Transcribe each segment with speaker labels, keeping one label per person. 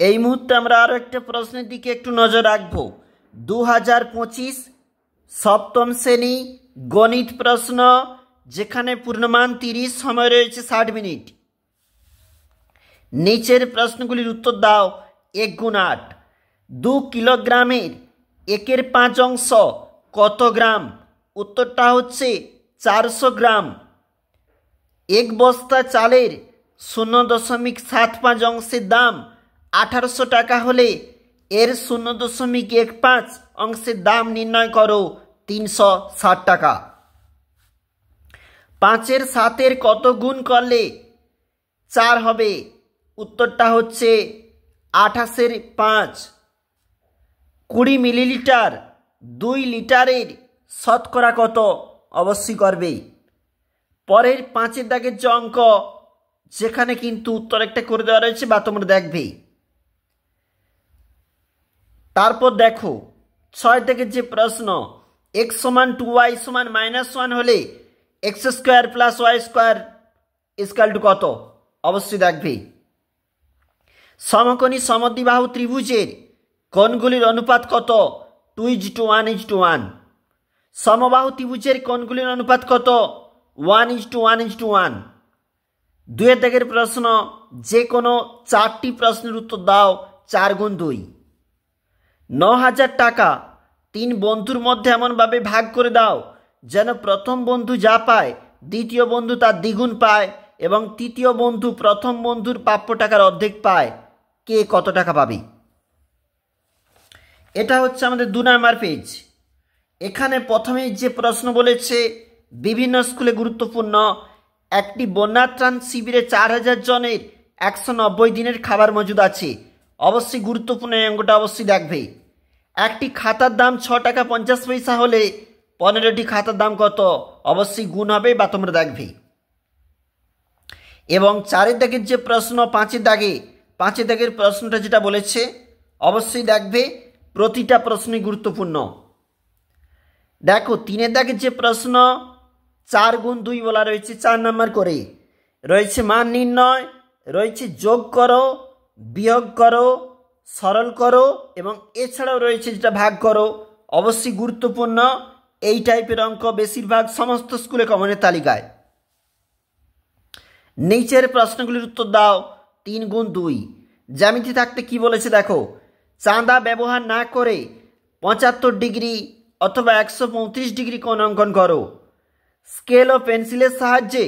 Speaker 1: এই মুহূর্তে আমরা আরও একটা প্রশ্নের দিকে একটু নজর রাখব। 2025 সপ্তম শ্রেণী গণিত প্রশ্ন, যেখানে পূর্ণমান 30, সময় রয়েছে 60 মিনিট। নিচের প্রশ্নগুলির উত্তর দাও। 1 গুণ 8, 2 কিলোগ্রামের 1/5 অংশ কত গ্রাম? উত্তরটা হচ্ছে 400 গ্রাম। 1 বস্তা চালের 0.75 অংশের দাম 1800 টাকা হলে এর 0.15 অংশের দাম নির্ণয় করো। 360 টাকা। 5-এর 7-এর কত গুণ করলে 4 হবে? উত্তরটা হচ্ছে 28-এর 5। 20 মিলিলিটার 2 লিটারের শতকরা কত? অবশ্যই করবে। পরের 5-এর দাগের যে অঙ্ক, যেখানে কিন্তু উত্তর একটা করে দেওয়া রয়েছে বা তোমরা দেখবে। তারপর দেখো 6 দাগের যে প্রশ্ন, x = 2y = -1 হলে x² + y² = কত? অবশ্যই দেখবে। সমকোণী সমদ্বিবাহু ত্রিভুজের কোণগুলির অনুপাত কত? 2:1:1। সমবাহু ত্রিভুজের কোণগুলির অনুপাত কত? 1:1:1। 2-এর দাগের প্রশ্ন, যে কোনো 4টি প্রশ্নের উত্তর দাও। 4 গুণ 2। 9000 টাকা 3 বন্ধুর মধ্যে এমনভাবে ভাগ করে দাও যেন প্রথম বন্ধু যা পায় দ্বিতীয় বন্ধু তার দ্বিগুণ পায় এবং তৃতীয় বন্ধু প্রথম বন্ধুর প্রাপ্য টাকার অর্ধেক পায়। কে কত টাকা পাবে? এটা হচ্ছে আমাদের 2 নাম্বার পেজ। এখানে প্রথমেই যে প্রশ্ন বলেছে, বিভিন্ন স্কুলে গুরুত্বপূর্ণ, একটি বন্যাত্রাণ শিবিরে 4000 জনের 190 দিনের খাবার মজুদ আছে। অবশ্যই গুরুত্বপূর্ণ এই অঙ্কটা, অবশ্যই দেখবে। একটি খাতার দাম 6 টাকা 50 পয়সা হলে 15টি খাতার দাম কত? অবশ্যই গুণ হবে বা তোমরা দেখবে। এবং 4-এর দাগের যে প্রশ্ন, 5-এর দাগের প্রশ্নটা যেটা বলেছে অবশ্যই দেখবে, প্রতিটা প্রশ্নই গুরুত্বপূর্ণ। দেখো 3-এর দাগের যে প্রশ্ন, 4 গুণ 2 বলা রয়েছে, 4 নাম্বার করে রয়েছে মান নির্ণয়, রয়েছে যোগ করো, বিয়োগ করো, সরল করো এবং এছাড়াও রয়েছে যেটা ভাগ করো। অবশ্যই গুরুত্বপূর্ণ এই টাইপের অঙ্ক, বেশিরভাগ সমস্ত স্কুলে কমনের তালিকায়। নিচের প্রশ্নগুলির উত্তর দাও। 3 গুণ 2। জ্যামিতি থাকতে কি বলেছে দেখো, চাঁদা ব্যবহার না করে 75 ডিগ্রি অথবা 135 ডিগ্রি কোণ অঙ্কন করো। স্কেল ও পেন্সিলের সাহায্যে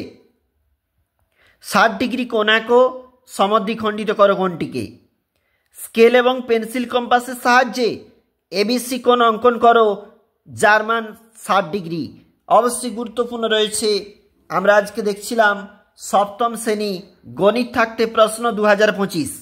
Speaker 1: 60 ডিগ্রি কোণ আঁকো, সমদ্বিখণ্ডিত করো কোণটিকে। স্কেল এবং পেন্সিল কম্পাসের সাহায্যে ABC কোণ অঙ্কন করো, যার মান 60 ডিগ্রি। অবশ্যই গুরুত্বপূর্ণ রয়েছে। আমরা আজকে দেখছিলাম সপ্তম শ্রেণী গণিত থাকতে প্রশ্ন 2025।